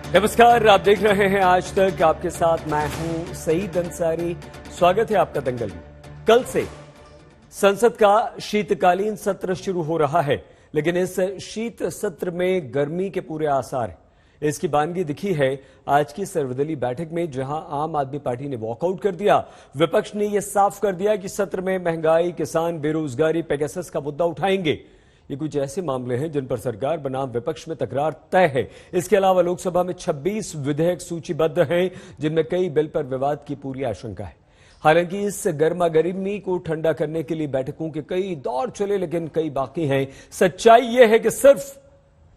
नमस्कार, आप देख रहे हैं आज तक। आपके साथ मैं हूं सईद अंसारी। स्वागत है आपका दंगल में। कल से संसद का शीतकालीन सत्र शुरू हो रहा है, लेकिन इस शीत सत्र में गर्मी के पूरे आसार हैं। इसकी बानगी दिखी है आज की सर्वदलीय बैठक में, जहां आम आदमी पार्टी ने वॉकआउट कर दिया। विपक्ष ने यह साफ कर दिया कि सत्र में महंगाई, किसान, बेरोजगारी, पेगासस का मुद्दा उठाएंगे। ये कुछ ऐसे मामले हैं जिन पर सरकार बनाम विपक्ष में तकरार तय है। इसके अलावा लोकसभा में 26 विधेयक सूचीबद्ध हैं, जिनमें कई बिल पर विवाद की पूरी आशंका है। हालांकि इस गर्मा गर्मी को ठंडा करने के लिए बैठकों के कई दौर चले, लेकिन कई बाकी हैं। सच्चाई यह है कि सिर्फ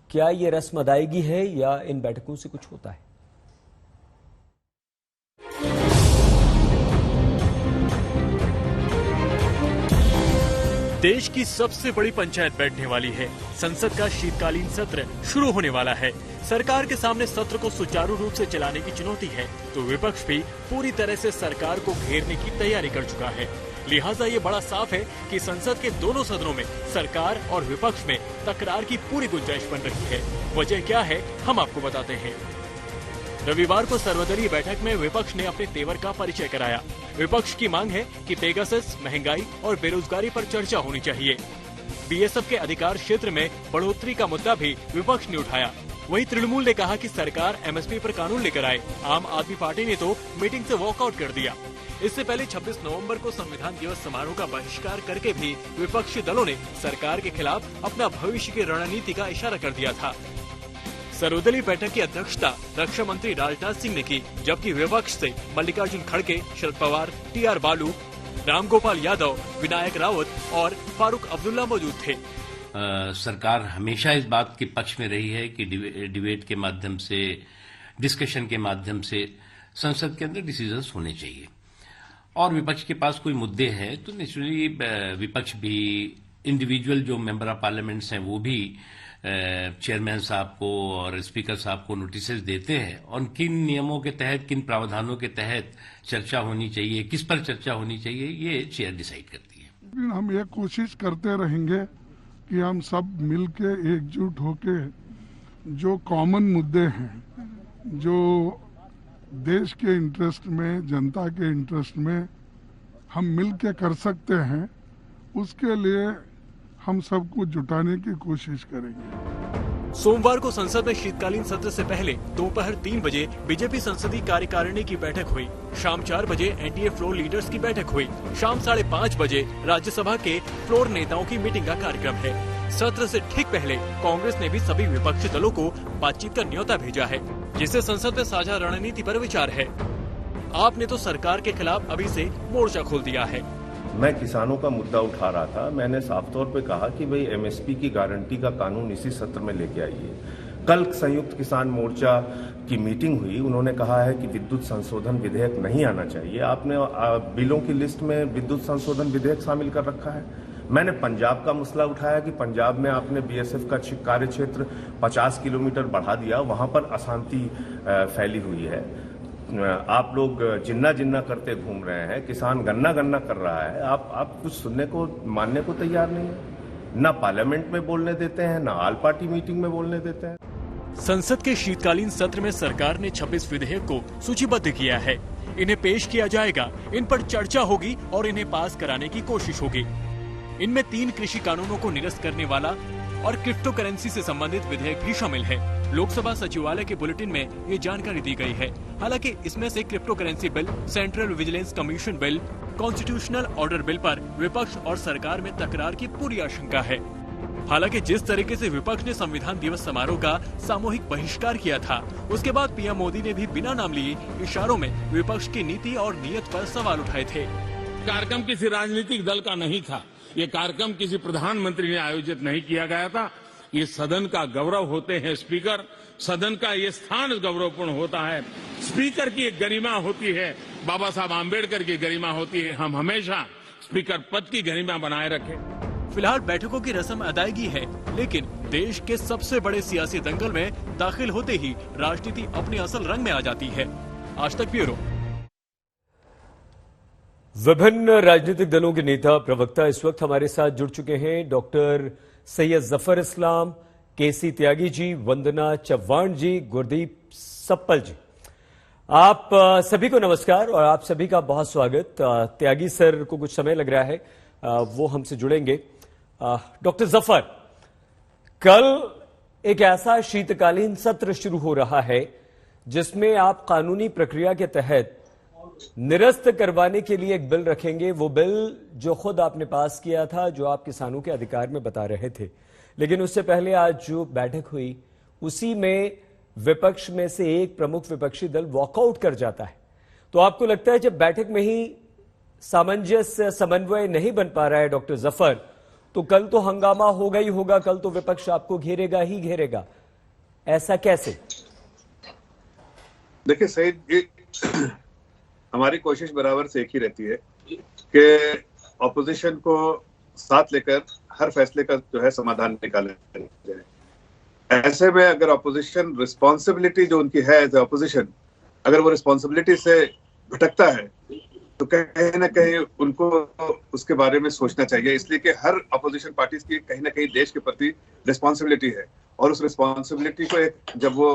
क्या यह रस्म अदायगी है या इन बैठकों से कुछ होता है। देश की सबसे बड़ी पंचायत बैठने वाली है। संसद का शीतकालीन सत्र शुरू होने वाला है। सरकार के सामने सत्र को सुचारू रूप से चलाने की चुनौती है, तो विपक्ष भी पूरी तरह से सरकार को घेरने की तैयारी कर चुका है। लिहाजा ये बड़ा साफ है कि संसद के दोनों सदनों में सरकार और विपक्ष में तकरार की पूरी गुंजाइश बन रही है। वजह क्या है, हम आपको बताते हैं। रविवार को सर्वदलीय बैठक में विपक्ष ने अपने तेवर का परिचय कराया। विपक्ष की मांग है कि पेगासस, महंगाई और बेरोजगारी पर चर्चा होनी चाहिए। बीएसएफ के अधिकार क्षेत्र में बढ़ोतरी का मुद्दा भी विपक्ष ने उठाया। वहीं तृणमूल ने कहा कि सरकार एमएसपी पर कानून लेकर आए। आम आदमी पार्टी ने तो मीटिंग से वॉकआउट कर दिया। इससे पहले 26 नवंबर को संविधान दिवस समारोह का बहिष्कार करके भी विपक्षी दलों ने सरकार के खिलाफ अपना भविष्य की रणनीति का इशारा कर दिया था। सर्वदलीय बैठक की अध्यक्षता रक्षा मंत्री राजनाथ सिंह ने की, जबकि विपक्ष से मल्लिकार्जुन खड़गे, शरद पवार, टीआर बालू, रामगोपाल यादव, विनायक रावत और फारूक अब्दुल्ला मौजूद थे। सरकार हमेशा इस बात के पक्ष में रही है कि डिबेट के माध्यम से, डिस्कशन के माध्यम से संसद के अंदर डिसीजंस होने चाहिए। और विपक्ष के पास कोई मुद्दे हैं तो नेचुरली विपक्ष भी, इंडिविजुअल जो मेंबर ऑफ पार्लियामेंट्स हैं वो भी चेयरमैन साहब को और स्पीकर साहब को नोटिसेस देते हैं और किन नियमों के तहत, किन प्रावधानों के तहत चर्चा होनी चाहिए, किस पर चर्चा होनी चाहिए, ये चेयर डिसाइड करती है। लेकिन हम ये कोशिश करते रहेंगे कि हम सब मिलके एकजुट होके जो कॉमन मुद्दे हैं, जो देश के इंटरेस्ट में, जनता के इंटरेस्ट में हम मिलके कर सकते हैं, उसके लिए हम सबको जुटाने की कोशिश करेंगे। सोमवार को संसद में शीतकालीन सत्र से पहले दोपहर 3 बजे बीजेपी संसदीय कार्यकारिणी की बैठक हुई। शाम 4 बजे एनडीए फ्लोर लीडर्स की बैठक हुई। शाम 5:30 बजे राज्यसभा के फ्लोर नेताओं की मीटिंग का कार्यक्रम है। सत्र से ठीक पहले कांग्रेस ने भी सभी विपक्षी दलों को बातचीत का न्योता भेजा है, जिससे संसद में साझा रणनीति पर विचार है। आपने तो सरकार के खिलाफ अभी से मोर्चा खोल दिया है। मैं किसानों का मुद्दा उठा रहा था। मैंने साफ तौर पे कहा कि भाई एमएसपी की गारंटी का कानून इसी सत्र में लेके आइए। कल संयुक्त किसान मोर्चा की मीटिंग हुई, उन्होंने कहा है कि विद्युत संशोधन विधेयक नहीं आना चाहिए। आपने बिलों की लिस्ट में विद्युत संशोधन विधेयक शामिल कर रखा है। मैंने पंजाब का मसला उठाया कि पंजाब में आपने बीएसएफ का कार्य क्षेत्र 50 किलोमीटर बढ़ा दिया, वहां पर अशांति फैली हुई है। आप लोग जिन्ना जिन्ना करते घूम रहे हैं, किसान गन्ना गन्ना कर रहा है, आप कुछ सुनने को, मानने को तैयार नहीं है। ना पार्लियामेंट में बोलने देते हैं, ना ऑल पार्टी मीटिंग में बोलने देते हैं। संसद के शीतकालीन सत्र में सरकार ने 26 विधेयक को सूचीबद्ध किया है। इन्हें पेश किया जाएगा, इन पर चर्चा होगी और इन्हें पास कराने की कोशिश होगी। इनमें 3 कृषि कानूनों को निरस्त करने वाला और क्रिप्टो करेंसी से संबंधित विधेयक भी शामिल है। लोकसभा सचिवालय के बुलेटिन में ये जानकारी दी गई है। हालांकि इसमें से crypto currency bill, central vigilance commission bill, constitutional order bill पर विपक्ष और सरकार में तकरार की पूरी आशंका है। हालांकि जिस तरीके से विपक्ष ने संविधान दिवस समारोह का सामूहिक बहिष्कार किया था, उसके बाद पीएम मोदी ने भी बिना नाम लिए इशारों में विपक्ष की नीति और नीयत पर सवाल उठाए थे। कार्यक्रम किसी राजनीतिक दल का नहीं था। ये कार्यक्रम किसी प्रधानमंत्री ने आयोजित नहीं किया गया था। ये सदन का गौरव होते हैं स्पीकर, सदन का ये स्थान गौरवपूर्ण होता है। स्पीकर की एक गरिमा होती है, बाबा साहब आम्बेडकर की गरिमा होती है। हम हमेशा स्पीकर पद की गरिमा बनाए रखें। फिलहाल बैठकों की रस्म अदायगी है, लेकिन देश के सबसे बड़े सियासी दंगल में दाखिल होते ही राजनीति अपने असल रंग में आ जाती है। आज तक ब्यूरो। विभिन्न राजनीतिक दलों के नेता, प्रवक्ता इस वक्त हमारे साथ जुड़ चुके हैं। डॉक्टर सैयद जफर इस्लाम, केसी त्यागी जी, वंदना चव्हाण जी, गुरदीप सप्पल जी, आप सभी को नमस्कार और आप सभी का बहुत स्वागत। त्यागी सर को कुछ समय लग रहा है, वो हमसे जुड़ेंगे। डॉक्टर जफर, कल एक ऐसा शीतकालीन सत्र शुरू हो रहा है जिसमें आप कानूनी प्रक्रिया के तहत निरस्त करवाने के लिए एक बिल रखेंगे। वो बिल जो खुद आपने पास किया था, जो आप किसानों के अधिकार में बता रहे थे, लेकिन उससे पहले आज जो बैठक हुई उसी में विपक्ष में से एक प्रमुख विपक्षी दल वॉकआउट कर जाता है। तो आपको लगता है जब बैठक में ही सामंजस्य समन्वय नहीं बन पा रहा है डॉक्टर जफर, तो कल तो हंगामा होगा ही होगा, कल तो विपक्ष आपको घेरेगा ही घेरेगा, ऐसा कैसे? देखिए सईद, हमारी कोशिश बराबर से एक ही रहती है कि ऑपोजिशन को साथ लेकर हर फैसले का जो है समाधान निकाला जाए। ऐसे में अगर ऑपोजिशन रिस्पॉन्सिबिलिटी जो उनकी है एज ए ऑपोजिशन, अगर वो रिस्पॉन्सिबिलिटी से भटकता है तो कहीं ना कहीं उनको उसके बारे में सोचना चाहिए। इसलिए कि हर ऑपोजिशन पार्टीज की कहीं ना कहीं देश के प्रति रिस्पॉन्सिबिलिटी है, और उस रिस्पॉन्सिबिलिटी को एक जब वो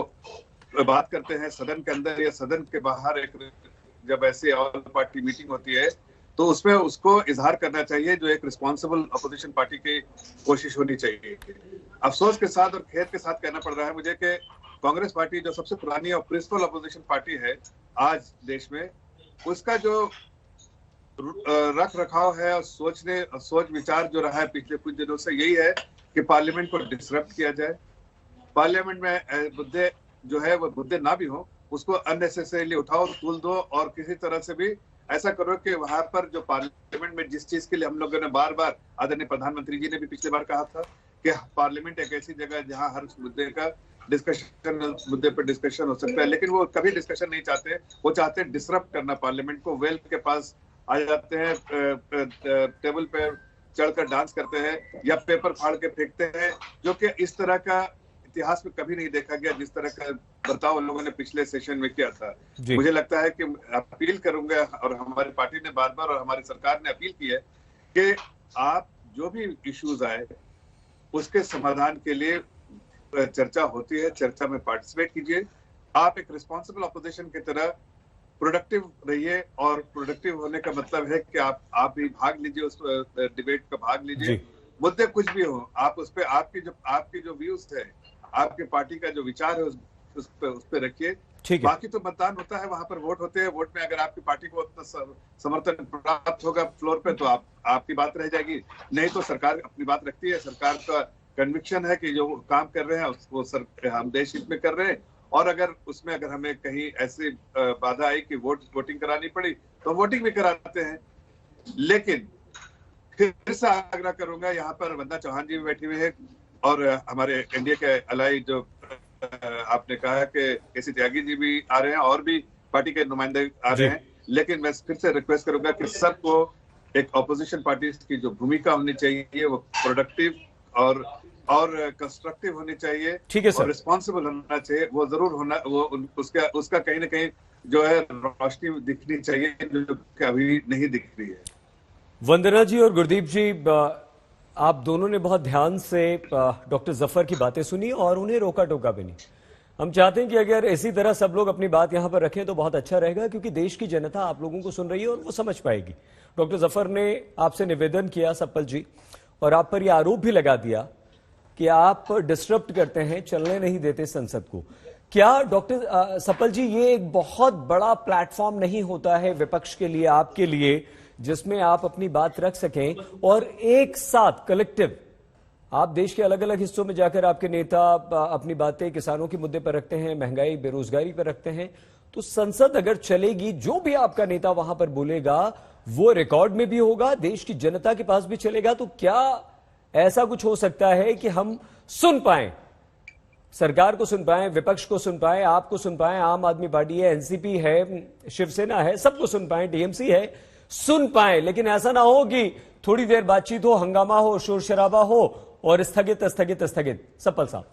बात करते हैं सदन के अंदर या सदन के बाहर, एक जब ऐसी ऑल पार्टी मीटिंग होती है तो उसमें उसको इजहार करना चाहिए, जो एक रिस्पॉन्सिबल अपोजिशन पार्टी की कोशिश होनी चाहिए। अफसोस के साथ और खेद के साथ कहना पड़ रहा है मुझे कि कांग्रेस पार्टी जो सबसे पुरानी और प्रिंसिपल अपोजिशन पार्टी है आज देश में, उसका जो रख रखाव है और सोच विचार जो रहा है पिछले कुछ दिनों से, यही है कि पार्लियामेंट को डिसरप्ट किया जाए। पार्लियामेंट में मुद्दे जो है वो मुद्दे ना भी हो, उसको अननेसेसरीली उठाओ, तूल दो, और किसी तरह से भी ऐसा करो कि वहां पर जो पार्लियामेंट में जिस चीज के लिए हम लोगों ने बार बार, आदरणीय प्रधानमंत्री जी ने भी पिछली बार कहा था कि पार्लियामेंट एक ऐसी जगह है जहां हर मुद्दे का मुद्दे पर डिस्कशन हो सकता है, लेकिन वो कभी डिस्कशन नहीं चाहते। वो चाहते हैं डिसरप्ट करना पार्लियामेंट को। वेल के पास आ जाते हैं, टेबल पे चढ़कर डांस करते हैं या पेपर फाड़ के फेंकते हैं, जो कि इस तरह का इतिहास में कभी नहीं देखा गया जिस तरह का बर्ताव उन लोगों ने पिछले सेशन में किया था। मुझे लगता है कि अपील करूंगा, और हमारी पार्टी ने बार बार और हमारी सरकार ने अपील की है कि आप जो भी इश्यूज आए उसके समाधान के लिए चर्चा होती है, चर्चा में पार्टिसिपेट कीजिए। आप एक रिस्पॉन्सिबल अपोजिशन की तरह प्रोडक्टिव रहिए, और प्रोडक्टिव होने का मतलब है कि आप भी भाग लीजिए, उस डिबेट का भाग लीजिए। मुद्दे कुछ भी हो, आप उस पे आपकी जो व्यूज है, आपके पार्टी का जो विचार है उस पे रखिए। बाकी तो मतदान होता है, वहां पर वोट होते हैं। वोट में अगर आपकी पार्टी को उतना समर्थन प्राप्त होगा फ्लोर पे तो आपकी बात रह जाएगी, नहीं तो सरकार अपनी बात रखती है। सरकार का कन्विक्शन है कि जो काम कर रहे हैं वो हम देश हित में कर रहे हैं, और अगर हमें कहीं ऐसी बाधा आई कि वोटिंग करानी पड़ी तो वोटिंग भी कराते हैं। लेकिन फिर से आग्रह करूंगा, यहाँ पर वंदना चौहान जी भी बैठी हुई है और हमारे एनडीए के अलाई जो आपने कहा कि केसी त्यागी जी भी आ रहे हैं और भी पार्टी के नुमाइंदे आ रहे हैं, लेकिन मैं फिर से रिक्वेस्ट करूंगा कि सबको एक ऑपोजिशन पार्टी की जो भूमिका होनी चाहिए वो प्रोडक्टिव और कंस्ट्रक्टिव होनी चाहिए, ठीक है सर, और रिस्पॉन्सिबल होना चाहिए। वो जरूर होना, वो उसका कहीं ना कहीं जो है रोशनी दिखनी चाहिए, जो अभी नहीं दिख रही है। वंदना जी और गुरदीप जी, आप दोनों ने बहुत ध्यान से डॉक्टर जफर की बातें सुनी और उन्हें रोका टोका भी नहीं। हम चाहते हैं कि अगर इसी तरह सब लोग अपनी बात यहां पर रखें तो बहुत अच्छा रहेगा, क्योंकि देश की जनता आप लोगों को सुन रही है और वो समझ पाएगी। डॉक्टर जफर ने आपसे निवेदन किया सप्पल जी, और आप पर यह आरोप भी लगा दिया कि आप डिस्टर्ब करते हैं, चलने नहीं देते संसद को। क्या डॉक्टर सप्पल जी, ये एक बहुत बड़ा प्लेटफॉर्म नहीं होता है विपक्ष के लिए, आपके लिए, जिसमें आप अपनी बात रख सकें और एक साथ कलेक्टिव, आप देश के अलग अलग हिस्सों में जाकर आपके नेता अपनी बातें किसानों के मुद्दे पर रखते हैं, महंगाई बेरोजगारी पर रखते हैं, तो संसद अगर चलेगी, जो भी आपका नेता वहां पर बोलेगा वो रिकॉर्ड में भी होगा, देश की जनता के पास भी चलेगा। तो क्या ऐसा कुछ हो सकता है कि हम सुन पाए, सरकार को सुन पाए, विपक्ष को सुन पाए, आपको सुन पाए, आम आदमी पार्टी है, एनसीपी है, शिवसेना है, सबको सुन पाए, टीएमसी है, सुन पाए, लेकिन ऐसा ना हो कि थोड़ी देर बातचीत हो, हंगामा हो, शोर शराबा हो और स्थगित स्थगित स्थगित। सप्पल साहब।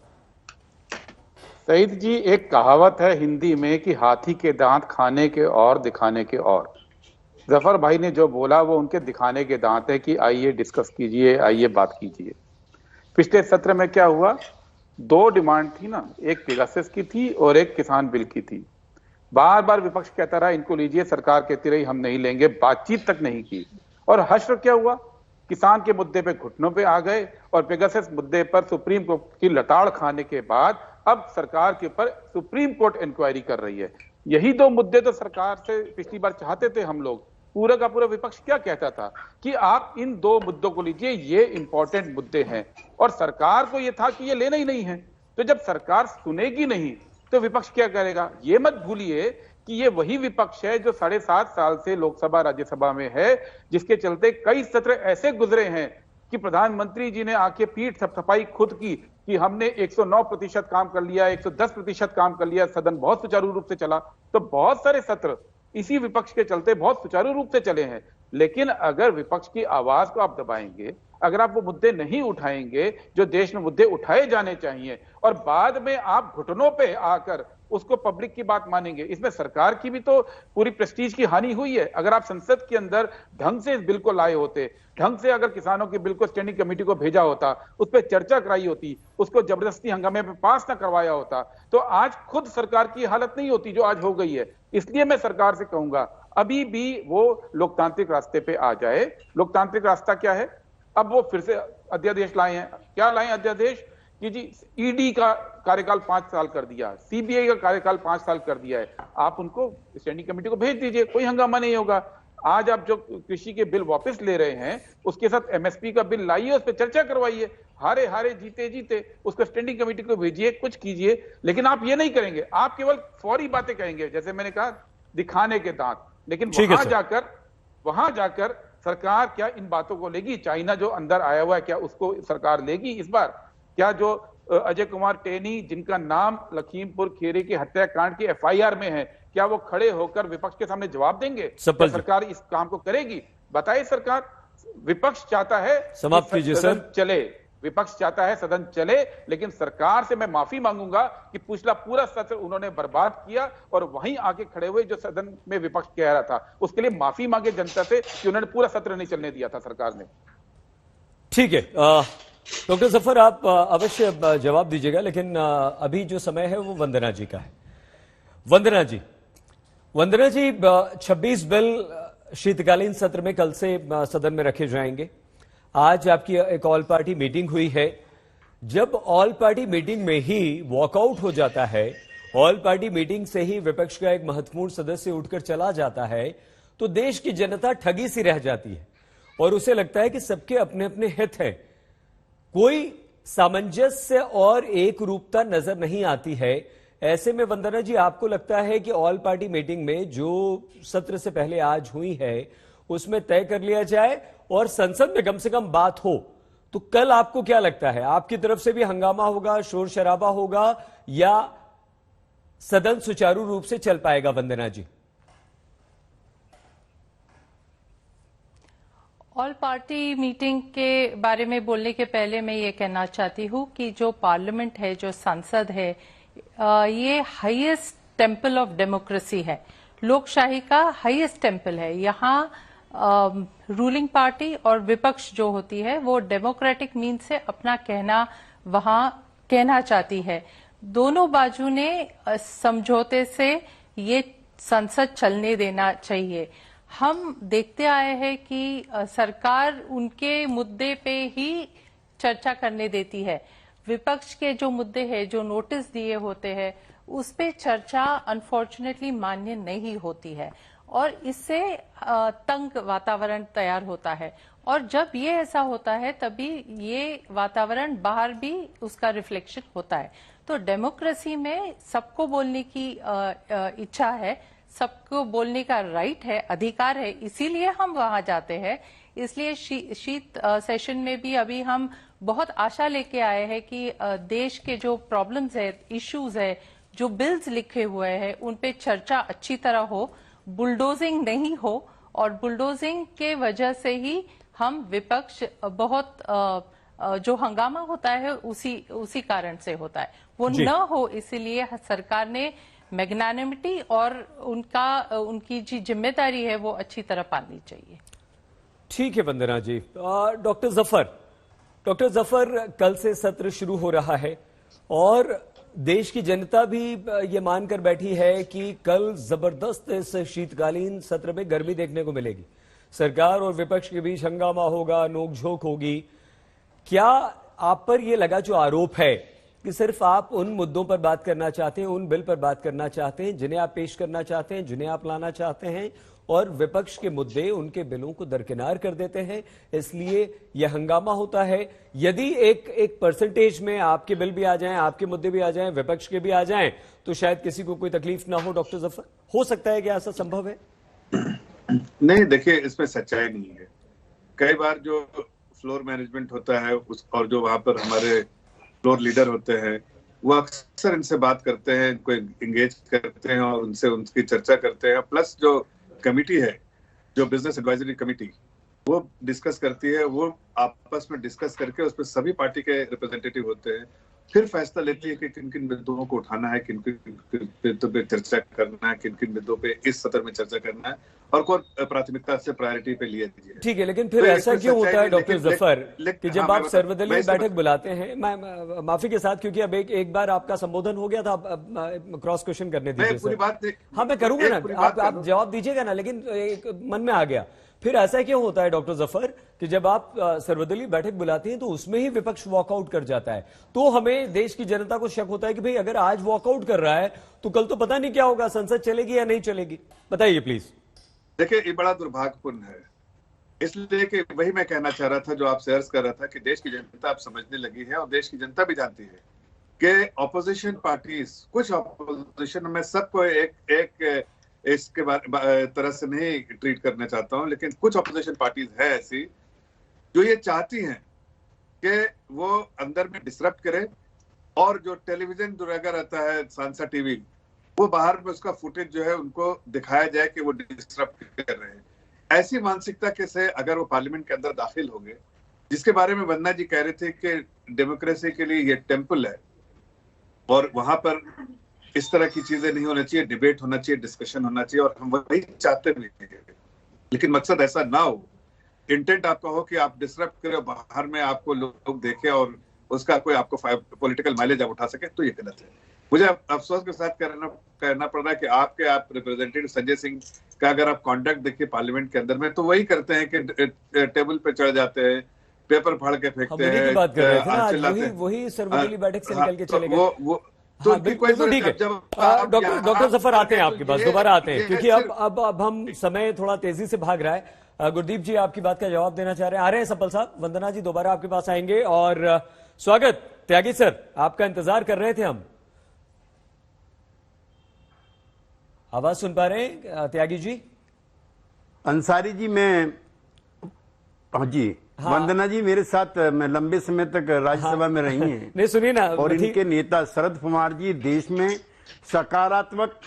सईद जी, एक कहावत है हिंदी में कि हाथी के दांत खाने के और दिखाने के और। जफर भाई ने जो बोला वो उनके दिखाने के दांत है कि आइए डिस्कस कीजिए, आइए बात कीजिए। पिछले सत्र में क्या हुआ, दो डिमांड थी ना, एक पेगासस की थी और एक किसान बिल की थी। बार बार विपक्ष कहता रहा इनको लीजिए, सरकार कहती रही हम नहीं लेंगे, बातचीत तक नहीं की। और हश्र क्या हुआ, किसान के मुद्दे पे घुटनों पे आ गए और पेगासस मुद्दे पर सुप्रीम कोर्ट की लताड़ खाने के बाद अब सरकार के ऊपर सुप्रीम कोर्ट इंक्वायरी कर रही है। यही दो मुद्दे तो सरकार से पिछली बार चाहते थे हम लोग। पूरा का पूरा विपक्ष क्या कहता था कि आप इन दो मुद्दों को लीजिए, ये इंपॉर्टेंट मुद्दे हैं, और सरकार को ये था कि ये लेना ही नहीं है। तो जब सरकार सुनेगी नहीं तो विपक्ष क्या करेगा? ये मत भूलिए कि ये वही विपक्ष है जो 7.5 साल से लोकसभा राज्यसभा में है, जिसके चलते कई सत्र ऐसे गुजरे हैं कि प्रधानमंत्री जी ने आके पीठ थपथपाई खुद की कि हमने 109% काम कर लिया, 110% काम कर लिया, सदन बहुत सुचारू रूप से चला। तो बहुत सारे सत्र इसी विपक्ष के चलते बहुत सुचारू रूप से चले हैं। लेकिन अगर विपक्ष की आवाज को आप दबाएंगे, अगर आप वो मुद्दे नहीं उठाएंगे जो देश में मुद्दे उठाए जाने चाहिए, और बाद में आप घुटनों पे आकर उसको पब्लिक की बात मानेंगे, इसमें सरकार की भी तो पूरी प्रेस्टीज की हानि हुई है। अगर आप संसद के अंदर ढंग से इस बिल को लाए होते, ढंग से अगर किसानों के बिल को स्टैंडिंग कमेटी को भेजा होता, उस पर चर्चा कराई होती, उसको जबरदस्ती हंगामे पे पास ना करवाया होता, तो आज खुद सरकार की हालत नहीं होती जो आज हो गई है। इसलिए मैं सरकार से कहूंगा अभी भी वो लोकतांत्रिक रास्ते पे आ जाए। लोकतांत्रिक रास्ता क्या है? अब वो फिर से अध्यादेश लाए हैं। क्या लाए अध्यादेश कि जी ईडी का कार्यकाल 5 साल कर दिया, सीबीआई का कार्यकाल 5 साल कर दिया है, आप उनको स्टैंडिंग कमेटी को भेज दीजिए, कोई हंगामा नहीं होगा। आज आप जो कृषि के बिल वापस ले रहे हैं, उसके साथ एमएसपी का बिल लाइए, उस पर चर्चा करवाइए, हारे हारे जीते जीते उसको स्टैंडिंग कमेटी को भेजिए, कुछ कीजिए। लेकिन आप ये नहीं करेंगे, आप केवल फौरी बातें कहेंगे, जैसे मैंने कहा दिखाने के दांत। लेकिन वहां जाकर सरकार क्या इन बातों को लेगी? चाइना जो अंदर आया हुआ है, क्या उसको सरकार लेगी इस बार? क्या जो अजय कुमार टेनी, जिनका नाम लखीमपुर खीरी के हत्याकांड की एफआईआर में है, क्या वो खड़े होकर विपक्ष के सामने जवाब देंगे? सरकार इस काम को करेगी? बताइए सरकार। विपक्ष चाहता है समाप्त कीजिए सर। चले, विपक्ष चाहता है सदन चले, लेकिन सरकार से मैं माफी मांगूंगा कि पिछला पूरा सत्र उन्होंने बर्बाद किया और वहीं आके खड़े हुए जो सदन में विपक्ष कह रहा था, उसके लिए माफी मांगे जनता से कि उन्होंने पूरा सत्र नहीं चलने दिया था सरकार ने। ठीक है डॉक्टर जफर, आप अवश्य जवाब दीजिएगा, लेकिन अभी जो समय है वो वंदना जी का है। वंदना जी 26 बिल शीतकालीन सत्र में कल से सदन में रखे जाएंगे। आज आपकी एक ऑल पार्टी मीटिंग हुई है। जब ऑल पार्टी मीटिंग में ही वॉकआउट हो जाता है, ऑल पार्टी मीटिंग से ही विपक्ष का एक महत्वपूर्ण सदस्य उठकर चला जाता है, तो देश की जनता ठगी सी रह जाती है और उसे लगता है कि सबके अपने अपने हित हैं। कोई सामंजस्य और एक रूपता नजर नहीं आती है। ऐसे में वंदना जी, आपको लगता है कि ऑल पार्टी मीटिंग में जो सत्र से पहले आज हुई है उसमें तय कर लिया जाए और संसद में कम से कम बात हो, तो कल आपको क्या लगता है, आपकी तरफ से भी हंगामा होगा, शोर शराबा होगा, या सदन सुचारू रूप से चल पाएगा? वंदना जी। ऑल पार्टी मीटिंग के बारे में बोलने के पहले मैं ये कहना चाहती हूँ कि जो पार्लियामेंट है, जो संसद है, ये हाईएस्ट टेम्पल ऑफ डेमोक्रेसी है, लोकशाही का हाईएस्ट टेम्पल है। यहाँ रूलिंग पार्टी और विपक्ष जो होती है वो डेमोक्रेटिक मीन से अपना कहना वहां कहना चाहती है। दोनों बाजू ने समझौते से ये संसद चलने देना चाहिए। हम देखते आए हैं कि सरकार उनके मुद्दे पे ही चर्चा करने देती है। विपक्ष के जो मुद्दे हैं, जो नोटिस दिए होते हैं, उस पे चर्चा अनफॉर्चुनेटली मान्य नहीं होती है और इससे तंग वातावरण तैयार होता है। और जब ये ऐसा होता है तभी ये वातावरण बाहर भी उसका रिफ्लेक्शन होता है। तो डेमोक्रेसी में सबको बोलने की इच्छा है, सबको बोलने का राइट है, अधिकार है, इसीलिए हम वहां जाते हैं। इसलिए शीत सेशन में भी अभी हम बहुत आशा लेके आए हैं कि देश के जो प्रॉब्लम्स है, इश्यूज है, जो बिल्स लिखे हुए हैं, उन पे चर्चा अच्छी तरह हो, बुलडोजिंग नहीं हो, और बुलडोजिंग के वजह से ही हम विपक्ष बहुत जो हंगामा होता है उसी कारण से होता है, वो न हो। इसीलिए सरकार ने मैग्नानिमिटी और उनकी जी जिम्मेदारी है वो अच्छी तरह पालनी चाहिए। ठीक है वंदना जी। डॉक्टर जफर, कल से सत्र शुरू हो रहा है और देश की जनता भी ये मानकर बैठी है कि कल जबरदस्त इस शीतकालीन सत्र में गर्मी देखने को मिलेगी। सरकार और विपक्ष के बीच हंगामा होगा, नोकझोंक होगी। क्या आप पर यह लगा जो आरोप है कि सिर्फ आप उन मुद्दों पर बात करना चाहते हैं, उन बिल पर बात करना चाहते हैं जिन्हें आप पेश करना चाहते हैं, जिन्हें आप लाना चाहते हैं, और विपक्ष के मुद्दे उनके बिलों को दरकिनार कर देते हैं, इसलिए यह हंगामा होता है? यदि एक परसेंटेज में आपके बिल भी आ जाएं, आपके मुद्दे भी आ जाएं, विपक्ष के भी आ जाएं, तो शायद किसी को कोई तकलीफ ना हो। डॉक्टर जफर, हो सकता है कि ऐसा संभव है? नहीं, देखिए, इसमें सच्चाई नहीं है। कई बार जो फ्लोर मैनेजमेंट होता है और जो वहां पर हमारे फ्लोर लीडर होते हैं, वो अक्सर इनसे बात करते हैं, इनको एंगेज करते हैं और उनसे उनकी चर्चा करते हैं। प्लस जो कमिटी है, जो बिजनेस एडवाइजरी कमिटी, वो डिस्कस करती है, वो आपस में डिस्कस करके उसमें सभी पार्टी के रिप्रेजेंटेटिव होते हैं, फिर फैसला लेती है कि किन किन मुद्दों को उठाना है, किन किन मुद्दों पे चर्चा करना है, किन किन मुद्दों पे इस सत्र में चर्चा करना है और कौन प्राथमिकता से प्रायोरिटी पे लिए दीजिए। ठीक है, लेकिन फिर ऐसा क्यों होता है डॉक्टर जफर कि जब आप सर्वदलीय बैठक बुलाते हैं, मैं माफी के साथ, क्योंकि अब एक बार आपका संबोधन हो गया था, क्रॉस क्वेश्चन करने दीजिए। पूरी बात हाँ, मैं करूंगा ना, आप जवाब दीजिएगा ना, लेकिन मन में आ गया। फिर ऐसा क्यों होता है डॉक्टर जफर कि जब आप सर्वदलीय बैठक बुलाते हैं तो उसमें ही विपक्ष वॉकआउट कर जाता है? तो हमें, देश की जनता को शक होता है कि भाई अगर आज वॉकआउट कर रहा है तो कल तो पता नहीं क्या होगा, संसद चलेगी या नहीं चलेगी। बताइए प्लीज। देखिए, ये बड़ा दुर्भाग्यपूर्ण है, इसलिए कि वही मैं कहना चाह रहा था, जो आपसे अर्ज कर रहा था कि देश की जनता अब समझने लगी है और देश की जनता भी जानती है कि ऑपोजिशन पार्टीज, कुछ ऑपोजिशन में सबको एक इसके तरह से नहीं ट्रीट करना चाहता हूं, लेकिन कुछ ऑपोजिशन पार्टीज है ऐसी जो ये चाहती हैं कि वो अंदर में डिसरप्ट करे और जो टेलीविजन जो लगा रहता है, सांसद टीवी, वो बाहर में उसका फुटेज जो है उनको दिखाया जाए कि वो डिसरप्ट कर रहे हैं। ऐसी मानसिकता के से अगर वो पार्लियामेंट के अंदर दाखिल हो गए, जिसके बारे में वंदना जी कह रहे थे कि डेमोक्रेसी के लिए ये टेम्पल है और वहां पर इस तरह की चीजें नहीं होना चाहिए, डिबेट होना चाहिए, डिस्कशन होना चाहिए, और हम वही चाहते भी हैं, लेकिन मकसद ऐसा ना हो, इंटेंट आपका हो कि आप डिसरप्ट करें, बाहर में आपको लोग देखें और उसका कोई आपको पॉलिटिकल माइलेज आप उठा सके, तो ये गलत है। मुझे अफसोस के साथ कहना पड़ रहा है कि आप रिप्रेजेंटेटिव संजय सिंह का अगर आप कॉन्डक्ट देखिए पार्लियामेंट के अंदर में, तो वही करते हैं कि टेबल पे चढ़ जाते हैं, पेपर फाड़ के फेंकते हैं, बात कर रहे थे, वही सर्वदलीय बैठक से निकल के चले गए। तो बिल्कुल, तो ठीक है। डॉक्टर जफर आते हैं आपके पास, दोबारा आते हैं, क्योंकि अब हम समय थोड़ा तेजी से भाग रहा है। गुरदीप जी आपकी बात का जवाब देना चाह रहे हैं, आ रहे हैं सपल साहब। वंदना जी दोबारा आपके पास आएंगे, और स्वागत त्यागी सर, आपका इंतजार कर रहे थे हम। आवाज सुन पा रहे हैं त्यागी जी? अंसारी जी, मैं जी, हाँ। वंदना जी मेरे साथ मैं लंबे समय तक राज्यसभा में रही हैं। नहीं, सुनिए ना, और इनके नेता शरद पवार जी देश में सकारात्मक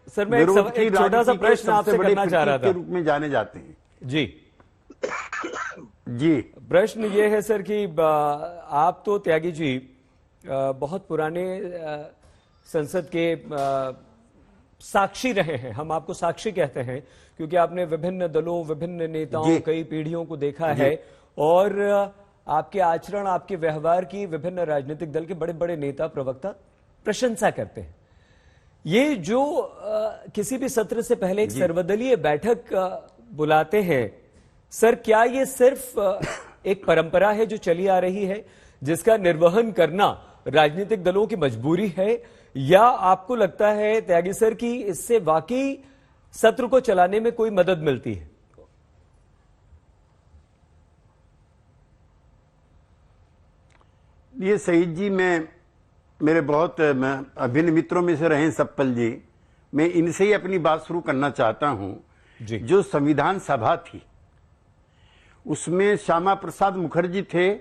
सर, मैं एक छोटा सा प्रश्न आपसे करना चाह रहा था, के रूप में जाने जाते हैं जी। जी, प्रश्न ये है सर कि आप तो त्यागी जी बहुत पुराने संसद के साक्षी रहे हैं, हम आपको साक्षी कहते हैं, क्योंकि आपने विभिन्न दलों, विभिन्न नेताओं, कई पीढ़ियों को देखा है, और आपके आचरण, आपके व्यवहार की विभिन्न राजनीतिक दल के बड़े बड़े नेता, प्रवक्ता प्रशंसा करते हैं। ये जो किसी भी सत्र से पहले एक सर्वदलीय बैठक बुलाते हैं सर, क्या ये सिर्फ एक परंपरा है जो चली आ रही है, जिसका निर्वहन करना राजनीतिक दलों की मजबूरी है, या आपको लगता है त्यागी सर कि इससे वाकई सत्र को चलाने में कोई मदद मिलती है? ये शहीद जी, मेरे बहुत अभिन्न मित्रों में से रहे सप्पल जी, मैं इनसे ही अपनी बात शुरू करना चाहता हूं। जो संविधान सभा थी उसमें श्यामा प्रसाद मुखर्जी थे,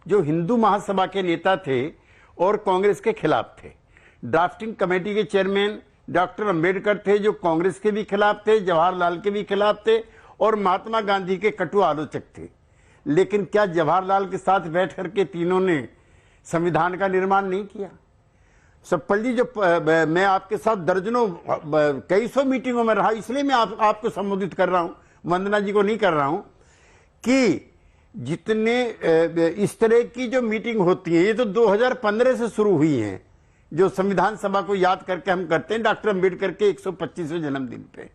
जो हिंदू महासभा के नेता थे और कांग्रेस के खिलाफ थे। ड्राफ्टिंग कमेटी के चेयरमैन डॉक्टर अंबेडकर थे, जो कांग्रेस के भी खिलाफ थे, जवाहरलाल के भी खिलाफ थे और महात्मा गांधी के कटु आलोचक थे। लेकिन क्या जवाहरलाल के साथ बैठ करके तीनों ने संविधान का निर्माण नहीं किया? सप्पल जी, जो मैं आपके साथ दर्जनों कई सौ मीटिंगों में रहा, इसलिए मैं आपको संबोधित कर रहा हूं, वंदना जी को नहीं कर रहा हूं, कि जितने इस तरह की जो मीटिंग होती है, ये तो 2015 से शुरू हुई है, जो संविधान सभा को याद करके हम करते हैं डॉक्टर अंबेडकर के 125वें जन्मदिन पे,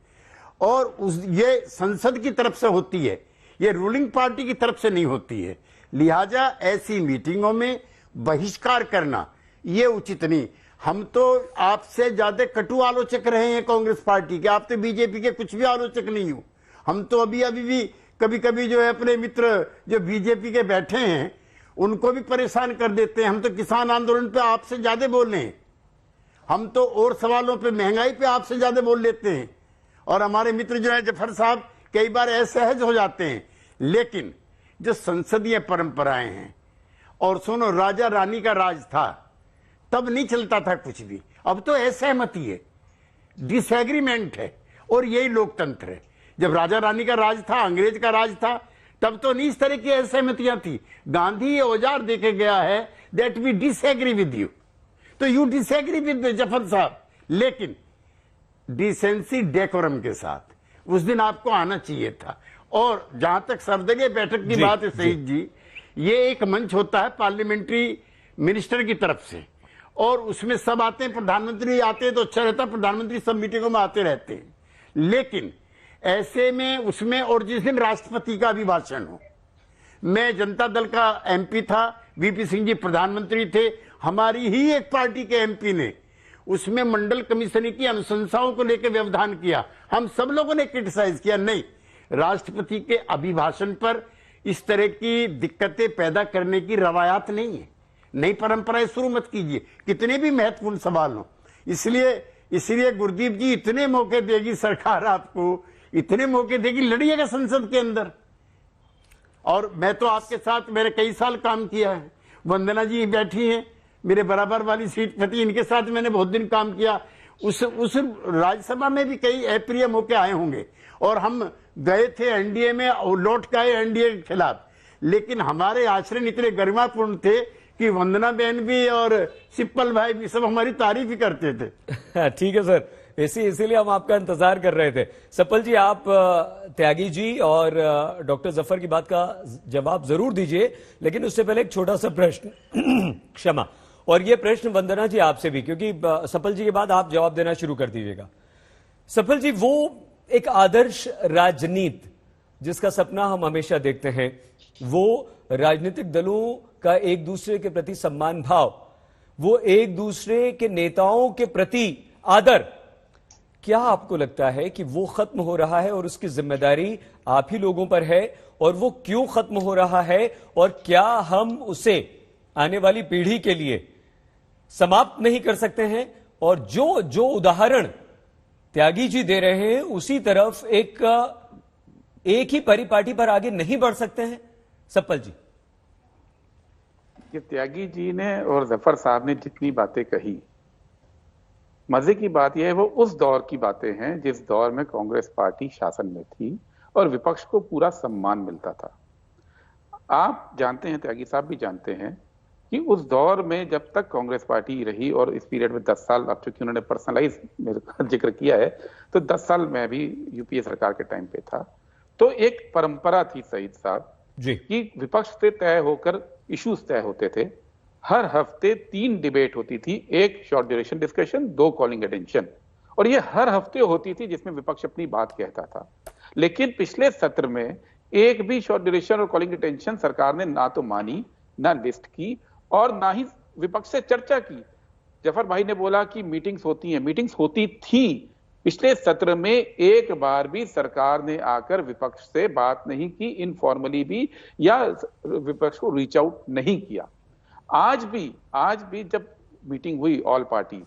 और ये संसद की तरफ से होती है, ये रूलिंग पार्टी की तरफ से नहीं होती है। लिहाजा ऐसी मीटिंगों में बहिष्कार करना ये उचित नहीं। हम तो आपसे ज्यादा कटु आलोचक रहे हैं कांग्रेस पार्टी के, आप तो बीजेपी के कुछ भी आलोचक नहीं हो। हम तो अभी भी कभी कभी जो है अपने मित्र जो बीजेपी के बैठे हैं उनको भी परेशान कर देते हैं। हम तो किसान आंदोलन पे आपसे ज्यादा बोल रहे हैं, हम तो और सवालों पे, महंगाई पे आपसे ज्यादा बोल लेते हैं, और हमारे मित्र जो है जफर साहब कई बार असहज हो जाते हैं। लेकिन जो संसदीय परंपराएं हैं, और सुनो, राजा रानी का राज था तब नहीं चलता था कुछ भी, अब तो असहमति है, डिसएग्रीमेंट है, और यही लोकतंत्र है। जब राजा रानी का राज था, अंग्रेज का राज था, तब तो नहीं इस तरह की असहमतियां थी। गांधी ये औजार देके गया है that we disagree with you, तो यू डिसएग्री विद जफर साहब, लेकिन डिसेंसी डेकोरम के साथ उस दिन आपको आना चाहिए था। और जहां तक सर्वदलीय बैठक की बात है शहीद जी, ये एक मंच होता है पार्लियामेंट्री मिनिस्टर की तरफ से, और उसमें सब आते हैं, प्रधानमंत्री आते हैं तो अच्छा रहता है, प्रधानमंत्री सब मीटिंगों में आते रहते हैं। लेकिन ऐसे में उसमें, और जिस दिन राष्ट्रपति का अभिभाषण हो, मैं जनता दल का एमपी था, वीपी सिंह जी प्रधानमंत्री थे, हमारी ही एक पार्टी के एमपी ने उसमें मंडल कमीशन की अनुशंसाओं को लेकर व्यवधान किया। हम सब लोगों ने क्रिटिसाइज किया, नहीं, राष्ट्रपति के अभिभाषण पर इस तरह की दिक्कतें पैदा करने की रवायात नहीं है, नई परंपराएं शुरू मत कीजिए, कितने भी महत्वपूर्ण सवाल हो। इसलिए गुरदीप जी, इतने मौके देगी सरकार आपको, इतने मौके देगी, लड़िएगा संसद के अंदर। और मैं तो आपके साथ मैंने कई साल काम किया है, वंदना जी बैठी हैं मेरे बराबर वाली सीट पर थी, इनके साथ मैंने बहुत दिन काम किया। उस राज्यसभा में भी कई अप्रिय मौके आए होंगे, और हम गए थे एनडीए में और लौट के आए एनडीए के खिलाफ, लेकिन हमारे आचरण इतने गरिमापूर्ण थे कि वंदना बहन भी और सिप्पल भाई भी सब हमारी तारीफ ही करते थे। ठीक है सर, इसीलिए हम आपका इंतजार कर रहे थे। सप्पल जी, आप त्यागी जी और डॉक्टर जफर की बात का जवाब जरूर दीजिए, लेकिन उससे पहले एक छोटा सा प्रश्न क्षमा, और ये प्रश्न वंदना जी आपसे भी, क्योंकि सप्पल जी के बाद आप जवाब देना शुरू कर दीजिएगा। सप्पल जी, वो एक आदर्श राजनीति जिसका सपना हम हमेशा देखते हैं, वो राजनीतिक दलों का एक दूसरे के प्रति सम्मान भाव, वो एक दूसरे के नेताओं के प्रति आदर, क्या आपको लगता है कि वो खत्म हो रहा है और उसकी जिम्मेदारी आप ही लोगों पर है? और वो क्यों खत्म हो रहा है, और क्या हम उसे आने वाली पीढ़ी के लिए समाप्त नहीं कर सकते हैं? और जो उदाहरण त्यागी जी दे रहे हैं, उसी तरफ एक ही परिपाटी पर आगे नहीं बढ़ सकते हैं? सप्पल जी, ये त्यागी जी ने और जफर साहब ने जितनी बातें कही, मजे की बात यह है वो उस दौर की बातें हैं जिस दौर में कांग्रेस पार्टी शासन में थी और विपक्ष को पूरा सम्मान मिलता था। आप जानते हैं, त्यागी साहब भी जानते हैं कि उस दौर में जब तक कांग्रेस पार्टी रही, और इस पीरियड में 10 साल, अब चूंकि उन्होंने पर्सनलाइज मेरे जिक्र किया है, तो 10 साल मैं भी यूपीए सरकार के टाइम पे था, तो एक परंपरा थी शहीद साहब जी कि विपक्ष से तय होकर इश्यूज तय होते थे। हर हफ्ते 3 डिबेट होती थी, एक short duration discussion, 2 calling attention, और ये हर हफ्ते होती थी जिसमें विपक्ष अपनी बात कहता था। लेकिन पिछले सत्र में एक भी शॉर्ट ड्यूरेशन और कॉलिंग अटेंशन सरकार ने ना तो मानी, ना लिस्ट की, और ना ही विपक्ष से चर्चा की। जफर भाई ने बोला कि मीटिंग्स होती हैं, मीटिंग्स होती थी। पिछले सत्र में एक बार भी सरकार ने आकर विपक्ष से बात नहीं की, इनफॉर्मली भी, या विपक्ष को रीच आउट नहीं किया। आज भी जब मीटिंग हुई ऑल पार्टी,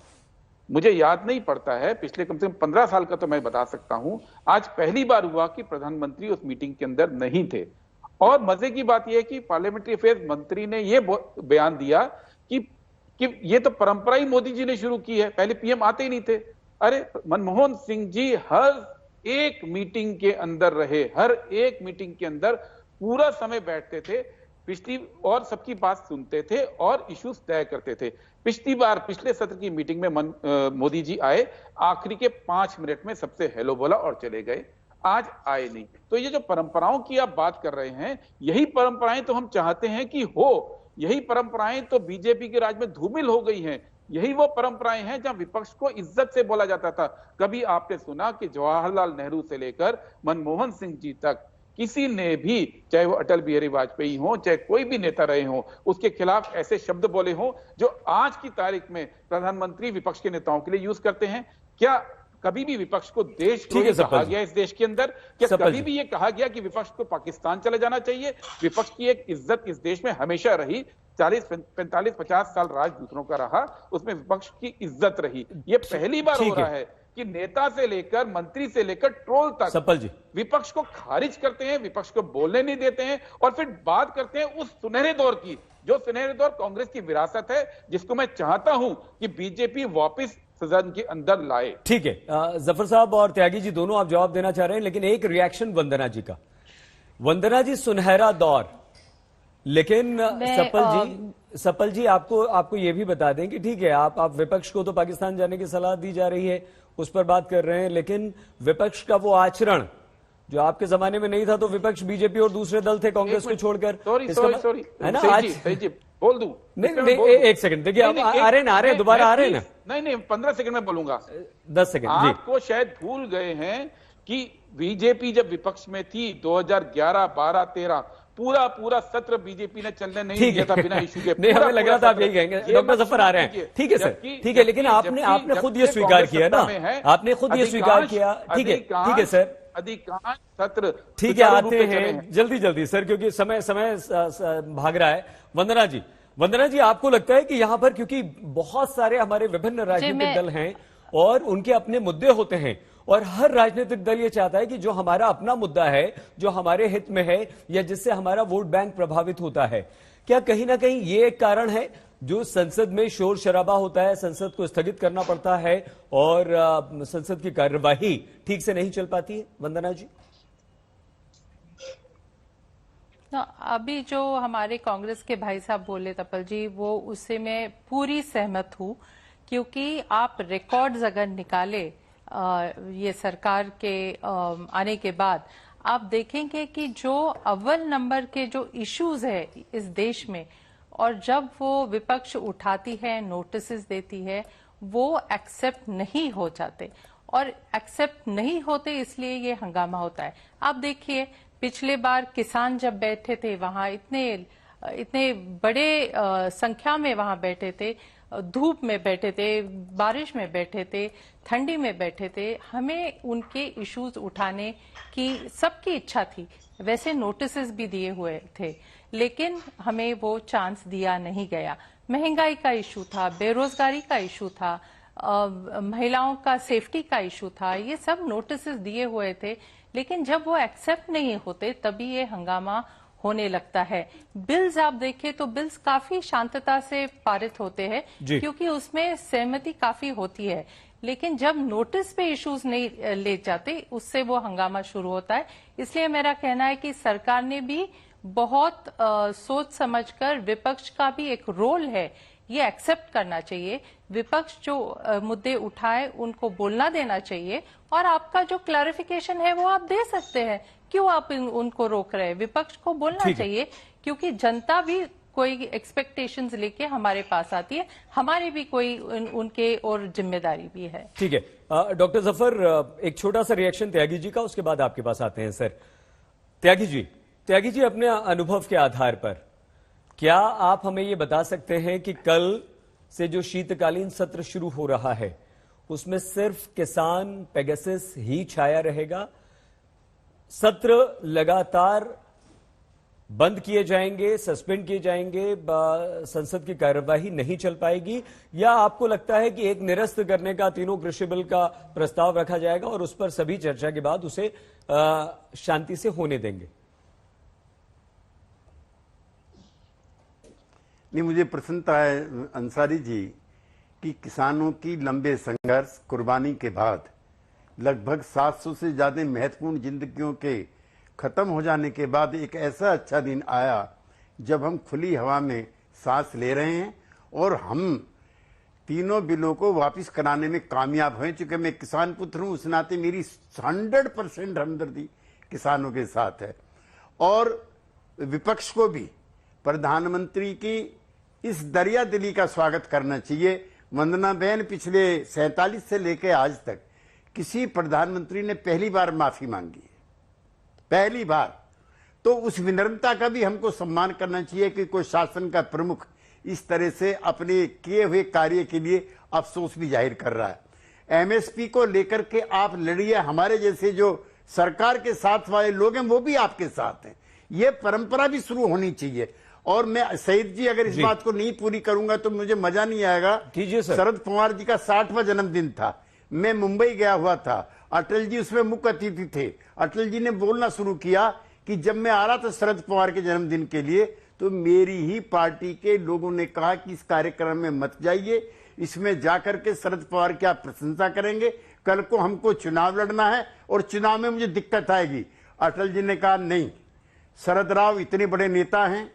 मुझे याद नहीं पड़ता है, पिछले कम से कम 15 साल का तो मैं बता सकता हूं, आज पहली बार हुआ कि प्रधानमंत्री उस मीटिंग के अंदर नहीं थे। और मजे की बात यह है कि पार्लियामेंट्री अफेयर्स मंत्री ने यह बयान दिया कि ये तो परंपरा ही मोदी जी ने शुरू की है, पहले पीएम आते ही नहीं थे। अरे मनमोहन सिंह जी हर एक मीटिंग के अंदर रहे, हर एक मीटिंग के अंदर पूरा समय बैठते थे, और सबकी बात सुनते थे और इश्यूज तय करते थे। पिछले सत्र की मीटिंग में मोदी जी आए, आखिरी के 5 मिनट में सबसे हेलो बोला और चले गए। आज आए नहीं। तो ये जो परंपराओं की आप बात कर रहे हैं, यही परंपराएं तो हम चाहते हैं कि हो, यही परंपराएं तो बीजेपी के राज में धूमिल हो गई हैं। यही वो परंपराएं हैं जहां विपक्ष को इज्जत से बोला जाता था। कभी आपने सुना कि जवाहरलाल नेहरू से लेकर मनमोहन सिंह जी तक किसी ने भी, चाहे वो अटल बिहारी वाजपेयी हो, चाहे कोई भी नेता रहे हो, उसके खिलाफ ऐसे शब्द बोले हो जो आज की तारीख में प्रधानमंत्री विपक्ष के नेताओं के लिए यूज करते हैं? क्या कभी भी विपक्ष को देशद्रोही कहा गया इस देश के अंदर? क्या कभी भी ये कहा गया कि विपक्ष को पाकिस्तान चले जाना चाहिए? विपक्ष की एक इज्जत इस देश में हमेशा रही। 40, 45, 50 साल राज दूसरों का रहा, उसमें विपक्ष की इज्जत रही। ये पहली बार हो रहा है कि नेता से लेकर मंत्री से लेकर ट्रोल तक विपक्ष को खारिज करते हैं, विपक्ष को बोलने नहीं देते हैं, और फिर बात करते हैं उस सुनहरे दौर की, जो सुनहरे दौर कांग्रेस की विरासत है, जिसको मैं चाहता हूं कि बीजेपी वापस सदन के अंदर लाए। ठीक है, जफर साहब और त्यागी जी दोनों आप जवाब देना चाह रहे हैं, लेकिन एक रिएक्शन वंदना जी का। वंदना जी, सुनहरा दौर, लेकिन सपल जी आपको ये भी बता दें कि ठीक है, आप विपक्ष को तो पाकिस्तान जाने की सलाह दी जा रही है, उस पर बात कर रहे हैं, लेकिन विपक्ष का वो आचरण जो आपके जमाने में नहीं था, तो विपक्ष बीजेपी और दूसरे दल थे कांग्रेस को छोड़कर, सॉरी है ना? आज बोल दूं? नहीं, एक सेकंड देखिए, आप आ रहे हैं, दोबारा आ रहे हैं ना? नहीं, 15 सेकंड में बोलूंगा। 10 सेकंड। आपको शायद भूल गए हैं कि बीजेपी जब विपक्ष में थी 2011, 12, 13 पूरा सत्र बीजेपी ने चलने नहीं दिया था बिना इशू के। नहीं, हमें लग रहा था आप यही कहेंगे। डॉक्टर जफर आ रहे हैं, ठीक है सर, ठीक है, लेकिन आपने खुद ये स्वीकार किया ना, आपने खुद ये स्वीकार किया, ठीक है सर, अधिकांश सत्र, ठीक है, आते हैं जल्दी सर, क्योंकि समय भाग रहा है। वंदना जी, आपको लगता है कि यहां पर क्योंकि बहुत सारे हमारे विभिन्न राजनीतिक दल हैं और उनके अपने मुद्दे होते हैं, और हर राजनीतिक दल ये चाहता है कि जो हमारा अपना मुद्दा है, जो हमारे हित में है, या जिससे हमारा वोट बैंक प्रभावित होता है, क्या कहीं ना कहीं ये एक कारण है जो संसद में शोर शराबा होता है, संसद को स्थगित करना पड़ता है और संसद की कार्यवाही ठीक से नहीं चल पाती है? वंदना जी, अभी जो हमारे कांग्रेस के भाई साहब बोले तपल जी, वो उससे मैं पूरी सहमत हूं, क्योंकि आप रिकॉर्ड्स अगर निकाले ये सरकार के आने के बाद, आप देखेंगे कि जो अव्वल नंबर के जो इश्यूज है इस देश में, और जब वो विपक्ष उठाती है, नोटिसेस देती है, वो एक्सेप्ट नहीं हो जाते, और एक्सेप्ट नहीं होते इसलिए ये हंगामा होता है। आप देखिए, पिछले बार किसान जब बैठे थे वहां, इतने बड़े संख्या में वहां बैठे थे, धूप में बैठे थे, बारिश में बैठे थे, ठंडी में बैठे थे, हमें उनके इश्यूज उठाने की सबकी इच्छा थी, वैसे नोटिसेस भी दिए हुए थे, लेकिन हमें वो चांस दिया नहीं गया। महंगाई का इशू था, बेरोजगारी का इशू था, महिलाओं का सेफ्टी का इशू था, ये सब नोटिसेस दिए हुए थे, लेकिन जब वो एक्सेप्ट नहीं होते तभी ये हंगामा होने लगता है। बिल्स आप देखें तो बिल्स काफी शांतता से पारित होते हैं, क्योंकि उसमें सहमति काफी होती है, लेकिन जब नोटिस पे इश्यूज नहीं ले जाते, उससे वो हंगामा शुरू होता है। इसलिए मेरा कहना है कि सरकार ने भी बहुत सोच समझकर, विपक्ष का भी एक रोल है, ये एक्सेप्ट करना चाहिए। विपक्ष जो मुद्दे उठाए उनको बोलना देना चाहिए, और आपका जो क्लैरिफिकेशन है वो आप दे सकते हैं, क्यों आप उनको रोक रहे हैं? विपक्ष को बोलना चाहिए, क्योंकि जनता भी कोई एक्सपेक्टेशंस लेके हमारे पास आती है, हमारी भी कोई उनके और जिम्मेदारी भी है। ठीक है, डॉक्टर जफर, एक छोटा सा रिएक्शन त्यागी जी का, उसके बाद आपके पास आते हैं सर। त्यागी जी, अपने अनुभव के आधार पर क्या आप हमें ये बता सकते हैं कि कल से जो शीतकालीन सत्र शुरू हो रहा है, उसमें सिर्फ किसान पेगासस ही छाया रहेगा? सत्र लगातार बंद किए जाएंगे, सस्पेंड किए जाएंगे, संसद की कार्यवाही नहीं चल पाएगी, या आपको लगता है कि एक निरस्त करने का, तीनों कृषि बिल का प्रस्ताव रखा जाएगा और उस पर सभी चर्चा के बाद उसे शांति से होने देंगे? नहीं, मुझे प्रसन्नता है अंसारी जी कि किसानों की लंबे संघर्ष, कुर्बानी के बाद लगभग 700 से ज्यादा महत्वपूर्ण जिंदगियों के खत्म हो जाने के बाद एक ऐसा अच्छा दिन आया जब हम खुली हवा में सांस ले रहे हैं, और हम तीनों बिलों को वापस कराने में कामयाब हुए। चूंकि मैं किसान पुत्र हूं, उस नाते मेरी 100% हमदर्दी किसानों के साथ है। और विपक्ष को भी प्रधानमंत्री की इस दरिया दिली का स्वागत करना चाहिए। वंदना बहन, पिछले 47 से लेकर आज तक किसी प्रधानमंत्री ने पहली बार माफी मांगी है, पहली बार। तो उस विनम्रता का भी हमको सम्मान करना चाहिए कि कोई शासन का प्रमुख इस तरह से अपने किए हुए कार्य के लिए अफसोस भी जाहिर कर रहा है। एमएसपी को लेकर के आप लड़िए, हमारे जैसे जो सरकार के साथ वाले लोग हैं वो भी आपके साथ हैं। ये परंपरा भी शुरू होनी चाहिए। और मैं सईद जी, अगर इस बात को नहीं पूरी करूंगा तो मुझे मजा नहीं आएगा। कीजिए सर। शरद पवार जी का 60वां जन्मदिन था, मैं मुंबई गया हुआ था, अटल जी उसमें मुख्य अतिथि थे। अटल जी ने बोलना शुरू किया कि जब मैं आ रहा था शरद पवार के जन्मदिन के लिए, तो मेरी ही पार्टी के लोगों ने कहा कि इस कार्यक्रम में मत जाइए, इसमें जाकर के शरद पवार की आप प्रशंसा करेंगे, कल को हमको चुनाव लड़ना है और चुनाव में मुझे दिक्कत आएगी। अटल जी ने कहा नहीं, शरद राव इतने बड़े नेता हैं।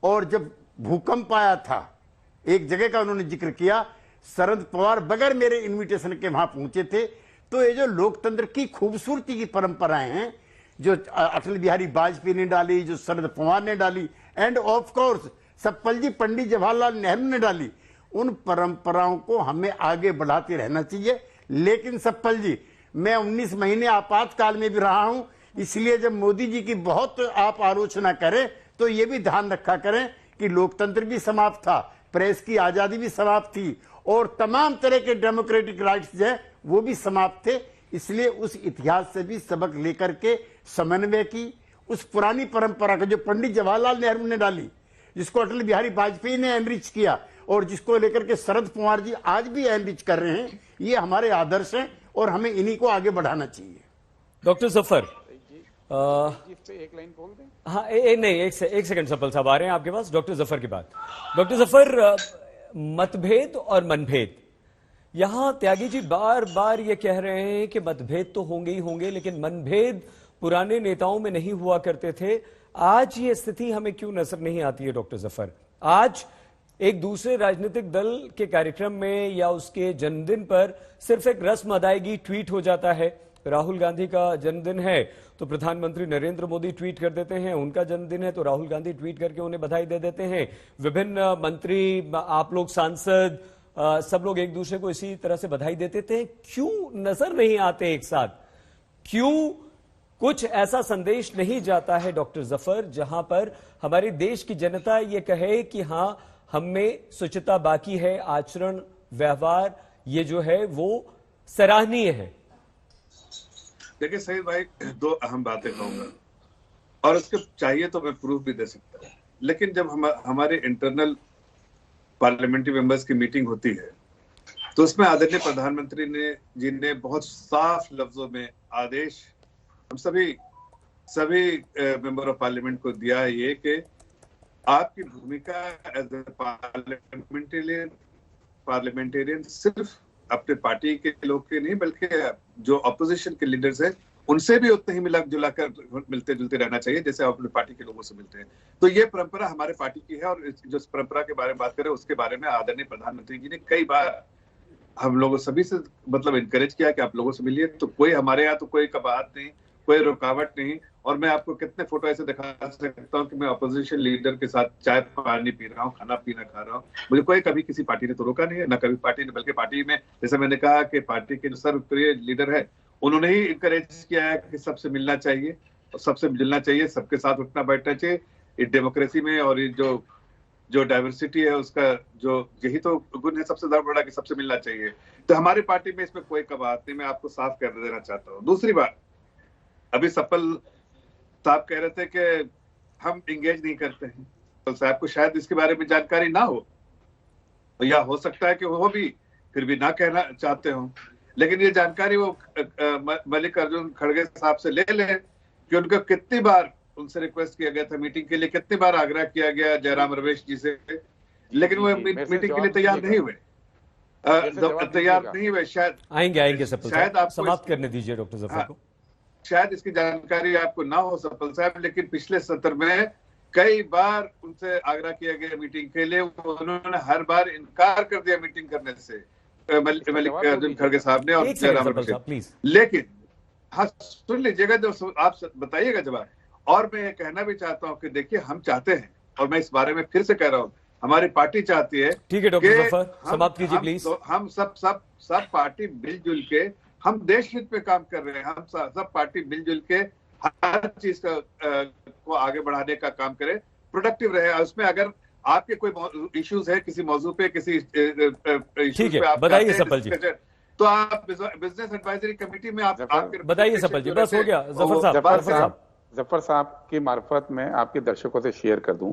और जब भूकंप आया था, एक जगह का उन्होंने जिक्र किया, शरद पवार बगैर मेरे इनविटेशन के वहां पहुंचे थे। तो ये जो लोकतंत्र की खूबसूरती की परंपराएं हैं, जो अटल बिहारी वाजपेयी ने डाली, जो शरद पवार ने डाली, एंड ऑफ कोर्स सप्पल जी, पंडित जवाहरलाल नेहरू ने डाली, उन परंपराओं को हमें आगे बढ़ाते रहना चाहिए। लेकिन सप्पल जी, मैं 19 महीने आपातकाल में भी रहा हूं, इसलिए जब मोदी जी की बहुत आप आलोचना करें तो ये भी ध्यान रखा करें कि लोकतंत्र भी समाप्त था, प्रेस की आजादी भी समाप्त थी, और तमाम तरह के डेमोक्रेटिक राइट्स जो है वो भी समाप्त थे। इसलिए उस इतिहास से भी सबक लेकर के समन्वय की उस पुरानी परंपरा को जो पंडित जवाहरलाल नेहरू ने डाली, जिसको अटल बिहारी वाजपेयी ने एनरिच किया, और जिसको लेकर के शरद पवार जी आज भी एनरिच कर रहे हैं, ये हमारे आदर्श हैं और हमें इन्हीं को आगे बढ़ाना चाहिए। डॉक्टर जफर, एक लाइन बोल दें। हाँ, नहीं, एक सेकंड सफल साहब आ रहे हैं आपके पास डॉक्टर जफर की बात। डॉक्टर जफर, मतभेद और मनभेद, यहां त्यागी जी बार बार ये कह रहे हैं कि मतभेद तो होंगे ही होंगे, लेकिन मनभेद पुराने नेताओं में नहीं हुआ करते थे। आज ये स्थिति हमें क्यों नजर नहीं आती है डॉक्टर जफर? आज एक दूसरे राजनीतिक दल के कार्यक्रम में या उसके जन्मदिन पर सिर्फ एक रस्म अदायगी ट्वीट हो जाता है। राहुल गांधी का जन्मदिन है तो प्रधानमंत्री नरेंद्र मोदी ट्वीट कर देते हैं, उनका जन्मदिन है तो राहुल गांधी ट्वीट करके उन्हें बधाई दे देते हैं। विभिन्न मंत्री, आप लोग सांसद, सब लोग एक दूसरे को इसी तरह से बधाई देते थे। क्यों नजर नहीं आते एक साथ? क्यों कुछ ऐसा संदेश नहीं जाता है डॉक्टर जफर, जहां पर हमारे देश की जनता ये कहे कि हां, हम में शुचिता बाकी है, आचरण व्यवहार ये जो है वो सराहनीय है? देखिए सईद भाई, दो अहम बातें कहूंगा और उसके चाहिए तो मैं प्रूफ भी दे सकता हूं। लेकिन जब हमारे इंटरनल पार्लियामेंट्री मेंबर्स की मीटिंग होती है तो उसमें आदरणीय प्रधानमंत्री जी ने बहुत साफ लफ्जों में आदेश हम सभी मेंबर ऑफ पार्लियामेंट को दिया है, ये कि आपकी भूमिका एज ए पार्लियामेंटेरियन सिर्फ अपने पार्टी के लोग के नहीं, बल्कि जो अपोजिशन के लीडर्स हैं उनसे भी उतने ही मिला जुला कर मिलते जुलते रहना चाहिए जैसे आप अपने पार्टी के लोगों से मिलते हैं। तो ये परंपरा हमारे पार्टी की है। और जो परंपरा के बारे में बात करें, उसके बारे में आदरणीय प्रधानमंत्री जी ने कई बार हम लोगों सभी से मतलब इनकरेज किया कि आप लोगों से मिलिए। तो कोई हमारे यहाँ तो कोई कबाहत नहीं, कोई रुकावट नहीं। और मैं आपको कितने फोटो ऐसे दिखा सकता हूँ कि मैं अपोजिशन लीडर के साथ चाय पानी पी रहा हूँ, खाना पीना खा रहा हूँ। मुझे कोई कभी किसी पार्टी ने तो रोका नहीं है, ना कभी पार्टी ने, बल्कि पार्टी में जैसे मैंने कहा कि पार्टी के जो सर्वप्रिय लीडर है उन्होंने ही इनकरेज किया है कि सबसे मिलना चाहिए और सबसे मिलना चाहिए, सबके साथ उठना बैठना चाहिए। इस डेमोक्रेसी में और ये जो डाइवर्सिटी है उसका जो यही तो गुण है सबसे ज्यादा बड़ा कि सबसे मिलना चाहिए। तो हमारी पार्टी में इसमें कोई कबाहत नहीं, मैं आपको साफ कर देना चाहता हूँ। दूसरी बात, अभी सप्पल साहब कह रहे थे कि हम इंगेज नहीं करते हैं, तो साहब को शायद इसके बारे में जानकारी ना हो या हो सकता है कि वो भी फिर भी ना कहना चाहते हो, लेकिन ये जानकारी वो मल्लिकार्जुन खड़गे साहब से ले लें कि उनको कितनी बार उनसे रिक्वेस्ट किया गया था मीटिंग के लिए, कितनी बार आग्रह किया गया जयराम रमेश जी से, लेकिन वो मीटिंग के लिए तैयार नहीं हुए। शायद आएंगे सप्पल शायद आप समाप्त करने दीजिए डॉक्टर जफर को। शायद इसकी जानकारी आपको ना हो सप्पल साहब, लेकिन पिछले सत्र में कई बार उनसे आग्रह किया गया मीटिंग के लिए, उन्होंने हर बार इनकार कर दिया मीटिंग करने से, मल्लिकार्जुन खड़गे साहब ने और जयराम। लेकिन हाँ सुन लीजिएगा, जो आप बताइएगा जवाब। और मैं ये कहना भी चाहता हूँ कि देखिए, हम चाहते हैं, और मैं इस बारे में फिर से कह रहा हूँ, हमारी पार्टी चाहती है। ठीक है डॉक्टर जफर, समाप्त कीजिए प्लीज। हम सब पार्टी मिलजुल के, हम देश हित पे काम कर रहे हैं, हम सब पार्टी मिलजुल के हर चीज को आगे बढ़ाने का काम करें, प्रोडक्टिव रहे। उसमें अगर आपके कोई इश्यूज है किसी मौजू पे, किसी ठीक है, बताइए सफल जी, तो आप बिजनेस एडवाइजरी कमेटी में आप बताइए सफल जी। बस हो गया जफर साहब की मार्फत में आपके दर्शकों से शेयर कर दूं,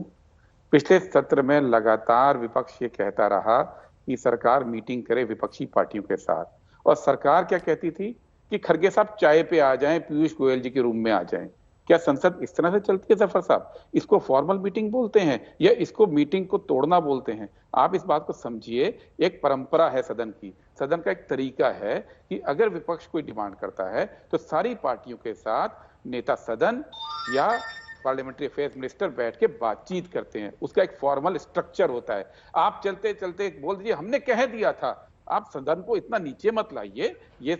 पिछले सत्र में लगातार विपक्ष ये कहता रहा कि सरकार मीटिंग करे विपक्षी पार्टियों के साथ, और सरकार क्या कहती थी कि खड़गे साहब चाय पे आ जाएं, पीयूष गोयल जी के रूम में आ जाएं। क्या संसद इस तरह से चलती है जफर साहब? इसको फॉर्मल मीटिंग बोलते हैं या इसको मीटिंग को तोड़ना बोलते हैं? आप इस बात को समझिए, एक परंपरा है सदन की, सदन का एक तरीका है कि अगर विपक्ष कोई डिमांड करता है तो सारी पार्टियों के साथ नेता सदन या पार्लियामेंट्री अफेयर्स मिनिस्टर बैठ के बातचीत करते हैं, उसका एक फॉर्मल स्ट्रक्चर होता है। आप चलते चलते बोल दीजिए हमने कह दिया था, आप सदन को इतना नीचे मत लाइए। ये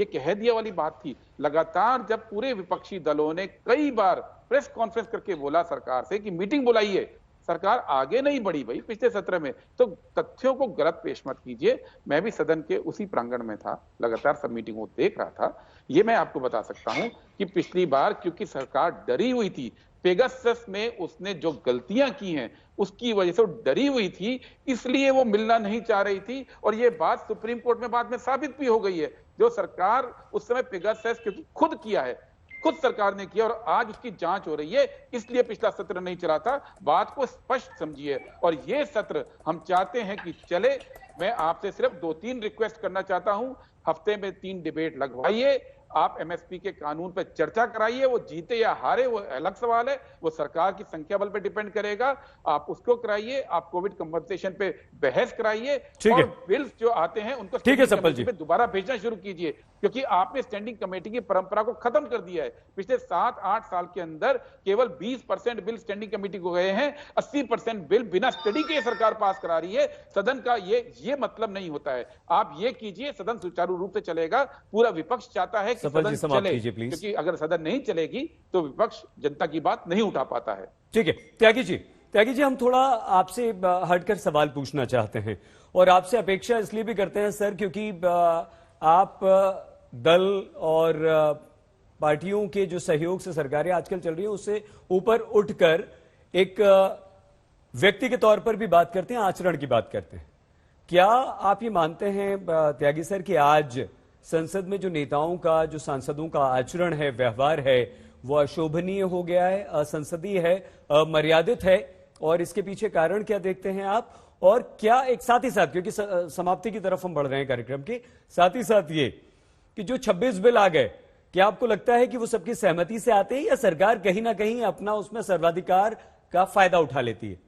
कह दिया वाली बात थी। लगातार जब पूरे विपक्षी दलों ने कई बार प्रेस कॉन्फ्रेंस करके बोला सरकार से कि मीटिंग बुलाइए, सरकार आगे नहीं बढ़ी भाई पिछले सत्र में। तो तथ्यों को गलत पेश मत कीजिए। मैं भी सदन के उसी प्रांगण में था, लगातार सब मीटिंगों को देख रहा था। ये मैं आपको बता सकता हूं कि पिछली बार क्योंकि सरकार डरी हुई थी, पेगासस में उसने जो गलतियां की हैं उसकी वजह से वो डरी हुई थी, इसलिए वो मिलना नहीं चाह रही थी। और ये बात सुप्रीम कोर्ट में बाद में साबित भी हो गई है। जो सरकार उस समय पेगासस क्योंकि खुद किया है, खुद सरकार ने किया और आज उसकी जांच हो रही है, इसलिए पिछला सत्र नहीं चला था। बात को स्पष्ट समझिए। और ये सत्र हम चाहते हैं कि चले। मैं आपसे सिर्फ 2-3 रिक्वेस्ट करना चाहता हूं। हफ्ते में 3 डिबेट लगवाइए, आप एमएसपी के कानून पर चर्चा कराइए। वो जीते या हारे वो अलग सवाल है, वो सरकार की संख्या बल पे डिपेंड करेगा। आप उसको कराइए, आप कोविड कंपनसेशन पे बहस कराइए, और बिल्स जो आते हैं उनको ठीक है सफल जी, दोबारा भेजना शुरू कीजिए, क्योंकि आपने स्टैंडिंग कमेटी की परंपरा को खत्म कर दिया है। पिछले 7-8 साल के अंदर केवल 20% बिल स्टैंडिंग कमेटी को गए हैं, 80% बिल बिना स्टडी के सरकार पास करा रही है। सदन का ये मतलब नहीं होता है। आप ये कीजिए, सदन सुचारू रूप से चलेगा। पूरा विपक्ष चाहता है सदन चले, क्योंकि अगर सदन नहीं चलेगी तो विपक्ष जनता की बात नहीं उठा पाता है। ठीक है त्यागी जी, हम थोड़ा आपसे हटकर सवाल पूछना चाहते हैं, और आपसे अपेक्षा इसलिए भी करते हैं सर क्योंकि आप दल और पार्टियों के जो सहयोग से सरकारें आजकल चल रही है उससे ऊपर उठकर एक व्यक्ति के तौर पर भी बात करते हैं, आचरण की बात करते हैं। क्या आप ये मानते हैं त्यागी सर कि आज संसद में जो नेताओं का, जो सांसदों का आचरण है, व्यवहार है, वो अशोभनीय हो गया है, असंसदीय है, अमर्यादित है, और इसके पीछे कारण क्या देखते हैं आप? और क्या एक साथ ही साथ, क्योंकि समाप्ति की तरफ हम बढ़ रहे हैं कार्यक्रम की, साथ ही साथ ये कि जो 26 बिल आ गए, क्या आपको लगता है कि वो सबकी सहमति से आते हैं या सरकार कहीं ना कहीं अपना उसमें सर्वाधिकार का फायदा उठा लेती है?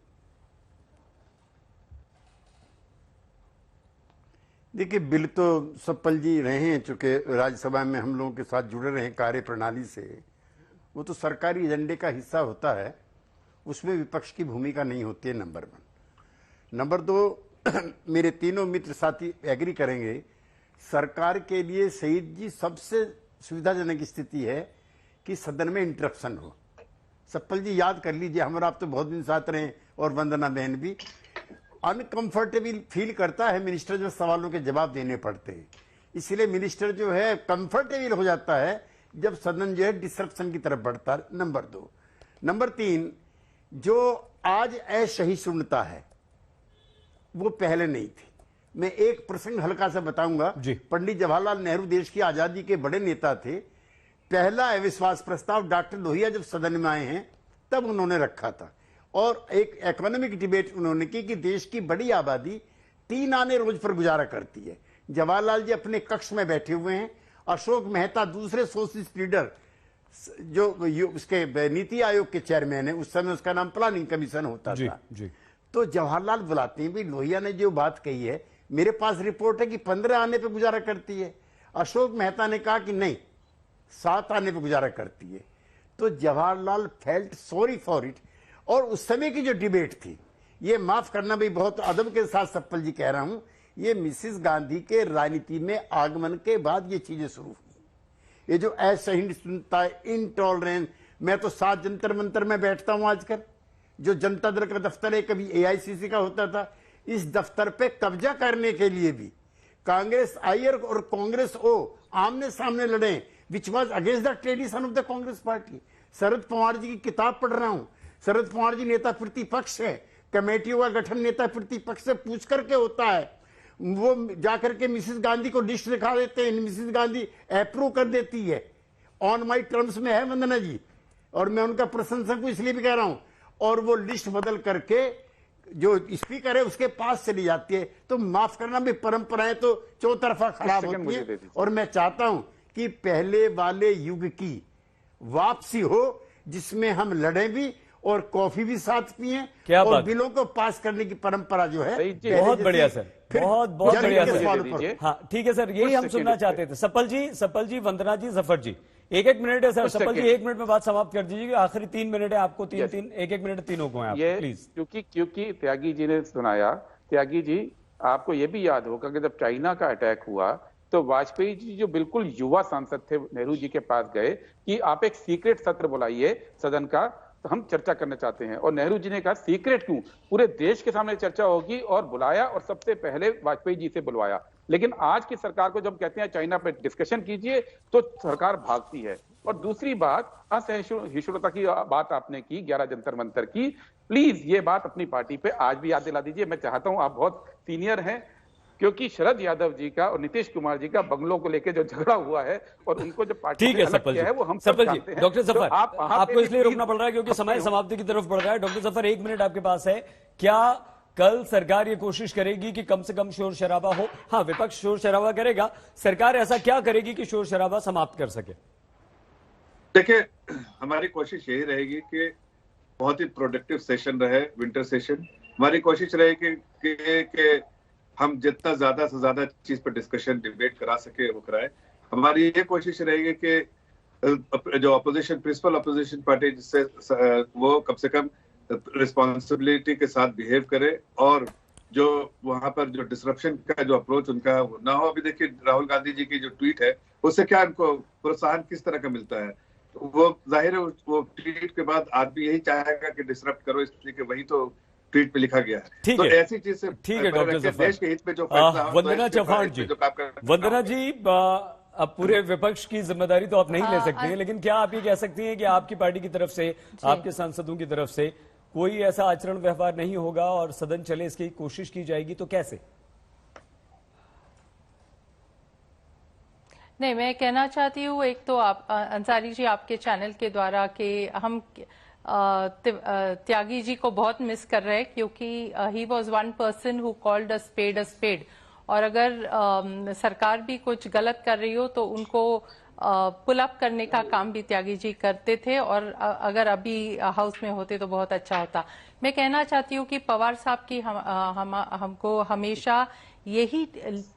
देखिए, बिल तो सप्पल जी रहे हैं, चूंकि राज्यसभा में हम लोगों के साथ जुड़े रहे कार्य प्रणाली से, वो तो सरकारी एजेंडे का हिस्सा होता है, उसमें विपक्ष की भूमिका नहीं होती है, नंबर 1। नंबर 2, मेरे तीनों मित्र साथी एग्री करेंगे, सरकार के लिए शहीद जी सबसे सुविधाजनक स्थिति है कि सदन में इंटरप्शन हो। सप्पल जी याद कर लीजिए, हम और आप तो बहुत दिन साथ रहे, और वंदना बहन भी, अनकंफर्टेबल फील करता है मिनिस्टर जो सवालों के जवाब देने पड़ते हैं। इसलिए मिनिस्टर जो है कंफर्टेबल हो जाता है जब सदन जो है डिसरप्शन की तरफ बढ़ता है। नंबर 2। नंबर 3, जो आज असहिष्णुता है वो पहले नहीं थी। मैं एक प्रसंग हल्का सा बताऊंगा। पंडित जवाहरलाल नेहरू देश की आजादी के बड़े नेता थे। पहला अविश्वास प्रस्ताव डॉक्टर लोहिया जब सदन में आए हैं तब उन्होंने रखा था, और एक इकोनॉमिक डिबेट उन्होंने की कि देश की बड़ी आबादी 3 आने रोज पर गुजारा करती है। जवाहरलाल जी अपने कक्ष में बैठे हुए हैं, अशोक मेहता दूसरे सोशलिस्ट लीडर जो उसके नीति आयोग के चेयरमैन है, उस समय उसका नाम प्लानिंग कमीशन होता था। तो जवाहरलाल बुलाते हैं, भी लोहिया ने जो बात कही है, मेरे पास रिपोर्ट है कि 15 आने पर गुजारा करती है। अशोक मेहता ने कहा कि नहीं, 7 आने पर गुजारा करती है। तो Jawaharlal felt sorry for it, और उस समय की जो डिबेट थी, ये माफ करना भाई, बहुत अदब के साथ सप्पल जी कह रहा हूं, ये मिसिस गांधी के राजनीति में आगमन के बाद ये चीजें शुरू हुई। ये जो असहिष्णुता, इंटॉलरेंस, मैं तो 7 जंतर मंतर में बैठता हूं आजकल, जो जनता दल का दफ्तर है, कभी एआईसीसी का होता था, इस दफ्तर पे कब्जा करने के लिए भी कांग्रेस आई और कांग्रेस ओ आमने सामने लड़े, which was against the tradition of the Congress party. Sharad Pawar ji की किताब पढ़ रहा हूं, शरद पवार जी नेता प्रतिपक्ष है, कमेटियों का गठन नेता प्रतिपक्ष से पूछ करके होता है, वो जाकर के मिसिस गांधी को लिस्ट दिखा देते हैं, मिसिस गांधी अप्रूव कर देती है, ऑन माई टर्म्स में है वंदना जी, और मैं उनका प्रशंसक हूं इसलिए भी कह रहा हूं, और वो लिस्ट बदल करके जो स्पीकर है उसके पास चली जाती है। तो माफ करना भी, परंपराएं तो चौतरफा खराब होती है, और मैं चाहता हूं कि पहले वाले युग की वापसी हो, जिसमें हम लड़े भी और कॉफी भी साथ पिए और बिलों को पास करने की परंपरा जो है। बहुत बढ़िया सर, बहुत बढ़िया सर। हाँ ठीक है सर, यही हम सुनना चाहते थे। सप्पल जी, वंदना जी, जफर जी, 1-1 मिनट है सर। सप्पल जी 1 मिनट में बात समाप्त कर दीजिए, आखिरी 3 मिनट है आपको, 1-1 मिनट तीनों को है आप, प्लीज। क्योंकि त्यागी जी ने सुनाया, त्यागी जी आपको ये भी याद होगा कि जब चाइना का अटैक हुआ तो वाजपेयी जी जो बिल्कुल युवा सांसद थे, नेहरू जी के पास गए कि आप एक सीक्रेट सत्र बुलाइए सदन का, तो हम चर्चा करना चाहते हैं। और नेहरू जी ने कहा सीक्रेट क्यों, पूरे देश के सामने चर्चा होगी, और बुलाया, और सबसे पहले वाजपेयी जी से बुलवाया। लेकिन आज की सरकार को जब कहते हैं चाइना पे डिस्कशन कीजिए तो सरकार भागती है। और दूसरी बात, असहिष्णुता की बात आपने की, 11 जंतर मंतर की, प्लीज ये बात अपनी पार्टी पे आज भी याद दिला दीजिए। मैं चाहता हूं, आप बहुत सीनियर हैं, क्योंकि शरद यादव जी का और नीतीश कुमार जी का बंगलों को लेकर जो झगड़ा हुआ है और उनको जो पार्टी ठीक है सप्पल जी, वो हम सप्पल जी, डॉक्टर जफर आपको इसलिए रोकना पड़ रहा है क्योंकि समय समाप्ति की तरफ बढ़ रहा है। डॉक्टर जफर 1 मिनट आपके पास है। क्या कल सरकार ये कोशिश करेगी कि कम से कम शोर शराबा हो? हाँ, विपक्ष शोर शराबा करेगा, सरकार ऐसा क्या करेगी कि शोर शराबा समाप्त कर सके? देखिए, हमारी कोशिश यही रहेगी कि बहुत ही प्रोडक्टिव सेशन रहे, विंटर सेशन। हमारी कोशिश रहेगी कि हम जितना ज्यादा से ज्यादा चीज पर डिस्कशन, डिबेट करा सके वो कराए। हमारी ये कोशिश रहेगी कि जो अपोजिशन, प्रिंसिपल अपोजिशन पार्टी, जिससे वो कम से कम रिस्पॉन्सिबिलिटी के साथ बिहेव करे, और जो वहां पर जो डिसरप्शन का जो अप्रोच उनका ना हो। अभी देखिए राहुल गांधी जी की जो ट्वीट है, उससे क्या उनको प्रोत्साहन किस तरह का मिलता है? वो जाहिर है वो ट्वीट के बाद आदमी यही चाहेगा कि डिसरप्ट करो, इसलिए कि वही तो ट्वीट पे लिखा गया है। तो ऐसी चीज से ठीक है डॉक्टर जफर, देश के हित में जो फैसला, वंदना चौहान जी, वंदना जी, अब पूरे विपक्ष की जिम्मेदारी तो आप नहीं ले सकते हैं, लेकिन क्या आप ये कह सकती हैं कि आपकी पार्टी की तरफ से, आपके सांसदों की तरफ से कोई ऐसा आचरण व्यवहार नहीं होगा और सदन चले इसकी कोशिश की जाएगी, तो कैसे? नहीं, मैं कहना चाहती हूँ, एक तो आप अंसारी जी आपके चैनल के द्वारा कि हम त्यागी जी को बहुत मिस कर रहे हैं, क्योंकि he was one person who called a spade, और अगर सरकार भी कुछ गलत कर रही हो तो उनको पुल अप करने का काम भी त्यागी जी करते थे, और अगर अभी हाउस में होते तो बहुत अच्छा होता। मैं कहना चाहती हूँ कि पवार साहब की हमको हमेशा यही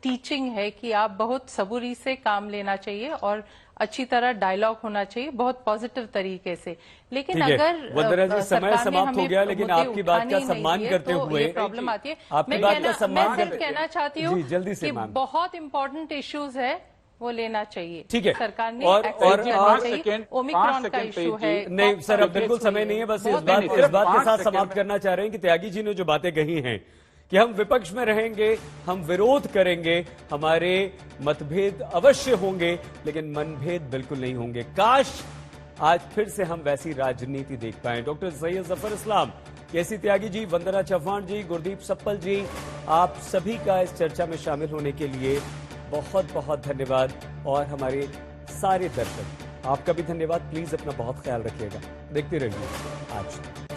टीचिंग है कि आप बहुत सबूरी से काम लेना चाहिए और अच्छी तरह डायलॉग होना चाहिए, बहुत पॉजिटिव तरीके से। लेकिन अगर वंदना जी, समय समाप्त हो गया, लेकिन आपकी बात का सम्मान करते हुए प्रॉब्लम आती है। आपकी बात का सम्मान मैं कहना चाहती हूँ जल्दी से कि बहुत इंपॉर्टेंट इश्यूज है, वो लेना चाहिए। ठीक है, सरकार ने और ओमिक्रॉन का इशू है। नहीं सर, अब बिल्कुल समय नहीं है, बस इस बात के साथ समाप्त करना चाह रहे हैं कि त्यागी जी ने जो बातें कही हैं कि हम विपक्ष में रहेंगे, हम विरोध करेंगे, हमारे मतभेद अवश्य होंगे, लेकिन मनभेद बिल्कुल नहीं होंगे। काश आज फिर से हम वैसी राजनीति देख पाएं। डॉक्टर सैयद जफर इस्लाम, केसी त्यागी जी, वंदना चौहान जी, गुरदीप सप्पल जी, आप सभी का इस चर्चा में शामिल होने के लिए बहुत बहुत धन्यवाद। और हमारे सारे दर्शक, आपका भी धन्यवाद। प्लीज अपना बहुत ख्याल रखिएगा, देखते रहिए आज।